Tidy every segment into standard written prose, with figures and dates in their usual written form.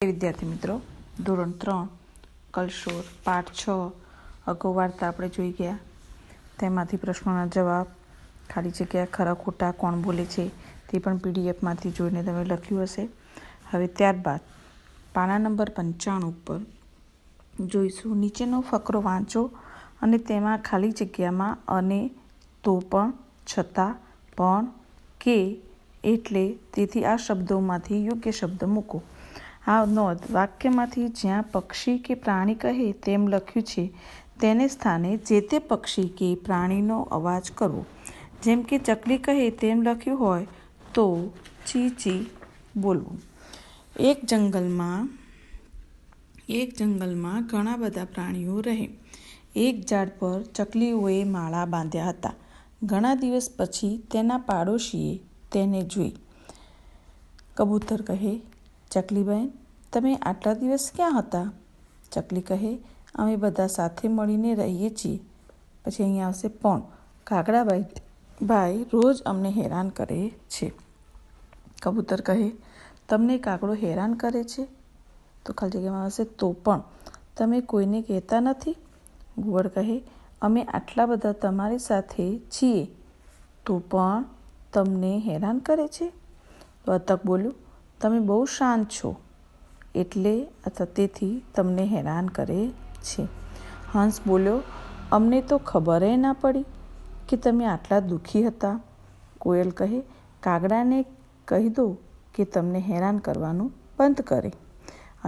વિદ્યાર્થી મિત્રો, ધોરણ 3 કલશોર પાઠ 6 અગાઉ વાર્તા આપણે જોઈ ગયા. તેમાંથી પ્રશ્નોના જવાબ, ખાલી જગ્યા ખરા ખોટા કોણ બોલે છે તે પણ પીડીએફમાંથી જોઈને તમે લખ્યું હશે. હવે ત્યારબાદ પાના નંબર 95 ઉપર જોઈશું. નીચેનો ફકરો વાંચો અને તેમાં ખાલી જગ્યામાં અને, તો પણ, છતાં, પણ, કે, એટલે, તેથી આ શબ્દોમાંથી યોગ્ય શબ્દ મૂકો. આ નોંધ, વાક્યમાંથી જ્યાં પક્ષી કે પ્રાણી કહે તેમ લખ્યું છે તેને સ્થાને જે તે પક્ષી કે પ્રાણીનો અવાજ કરવો. જેમ કે ચકલી કહે તેમ લખ્યું હોય તો ચી ચી બોલવું. એક જંગલમાં ઘણા બધા પ્રાણીઓ રહે. એક ઝાડ પર ચકલીઓએ માળા બાંધ્યા હતા. ઘણા દિવસ પછી તેના પાડોશીએ તેને જોઈ. કબૂતર કહે, ચકલીબહેન, તમે આટલા દિવસ ક્યાં હતા? ચકલી કહે, અમે બધા સાથે મળીને રહીએ છીએ. પછી અહીંયા આવશે પણ. કાગડાભાઈ રોજ અમને હેરાન કરે છે. કબૂતર કહે, તમને કાગડો હેરાન કરે છે? તો ખાલી જગ્યામાં આવશે તો પણ. તમે કોઈને કહેતા નથી? ઘુવડ કહે, અમે આટલા બધા તમારી સાથે છીએ તો પણ તમને હેરાન કરે છે? બતક બોલ્યું, તમે બહુ શાંત છો એટલે અથવા તેથી તમને હેરાન કરે છે. હંસ બોલ્યો, અમને તો ખબરે ના પડી કે તમે આટલા દુઃખી હતા. કોયલ કહે, કાગડાને કહી દો કે તમને હેરાન કરવાનું બંધ કરે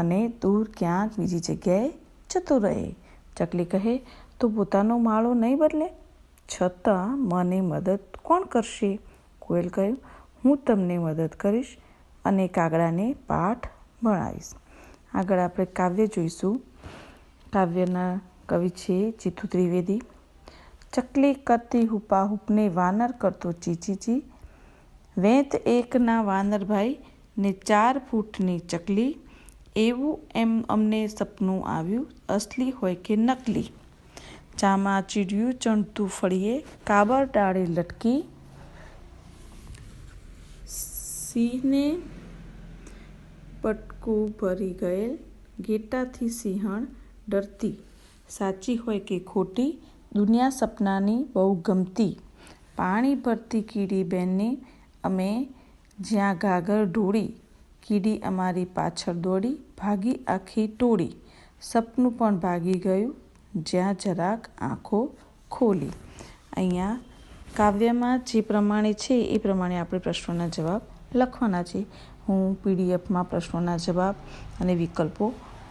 અને દૂર ક્યાંક બીજી જગ્યાએ જતો રહે. ચકલી કહે, તો પોતાનો માળો નહીં બદલે? છતાં મને મદદ કોણ કરશે? કોયલ કહ્યું, હું તમને મદદ કરીશ અને કાગડાને પાઠ ભણાવીશ. આગળ આપણે કાવ્ય જોઈશું. કાવ્યના કવિ છે જીતુ ત્રિવેદી. ચકલી કરતી હુપા હુપને વાનર કરતો ચીચીચી. વેંત એકના વાનરભાઈ ને 4 ફૂટની ચકલી. એવું એમ અમને સપનું આવ્યું, અસલી હોય કે નકલી. ચામાચીડિયું ચણતું ફળીએ, કાબર ડાળે લટકી. સિંહને બટકું ભરી ગયેલ, ઘેટાથી સિંહણ ડરતી. સાચી હોય કે ખોટી, દુનિયા સપનાની બહુ ગમતી. પાણી ભરતી કીડી બેનને અમે જ્યાં ગાગર ઢોળી. કીડી અમારી પાછળ દોડી, ભાગી આખી ટોળી. સપનું પણ ભાગી ગયું જ્યાં જરાક આંખો ખોલી. અહીંયા કાવ્યમાં જે પ્રમાણે છે એ પ્રમાણે આપણે પ્રશ્નોના જવાબ લખવાના છે. હું પીડીએફમાં પ્રશ્નોના જવાબ અને વિકલ્પો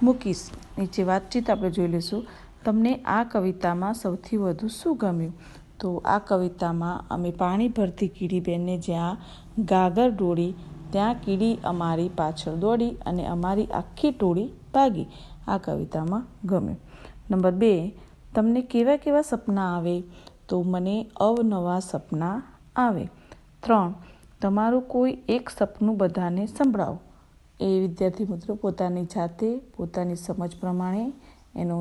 મૂકીશ. નીચે વાતચીત આપણે જોઈ લઈશું. તમને આ કવિતામાં સૌથી વધુ શું ગમ્યું? તો આ કવિતામાં અમે પાણી ભરતી કીડી બેનને જ્યાં ગાગર ઢોળી ત્યાં કીડી અમારી પાછળ દોડી અને અમારી આખી ટોળી ભાગી. આ કવિતામાં ગમ્યું. નંબર 2, તમને કેવા કેવા સપના આવે? તો મને અવનવા સપના આવે. 3, તમારું કોઈ એક સપનું બધાને સંભળાવો. એ વિદ્યાર્થી મિત્રો પોતાની જાતે પોતાની સમજ પ્રમાણે એનો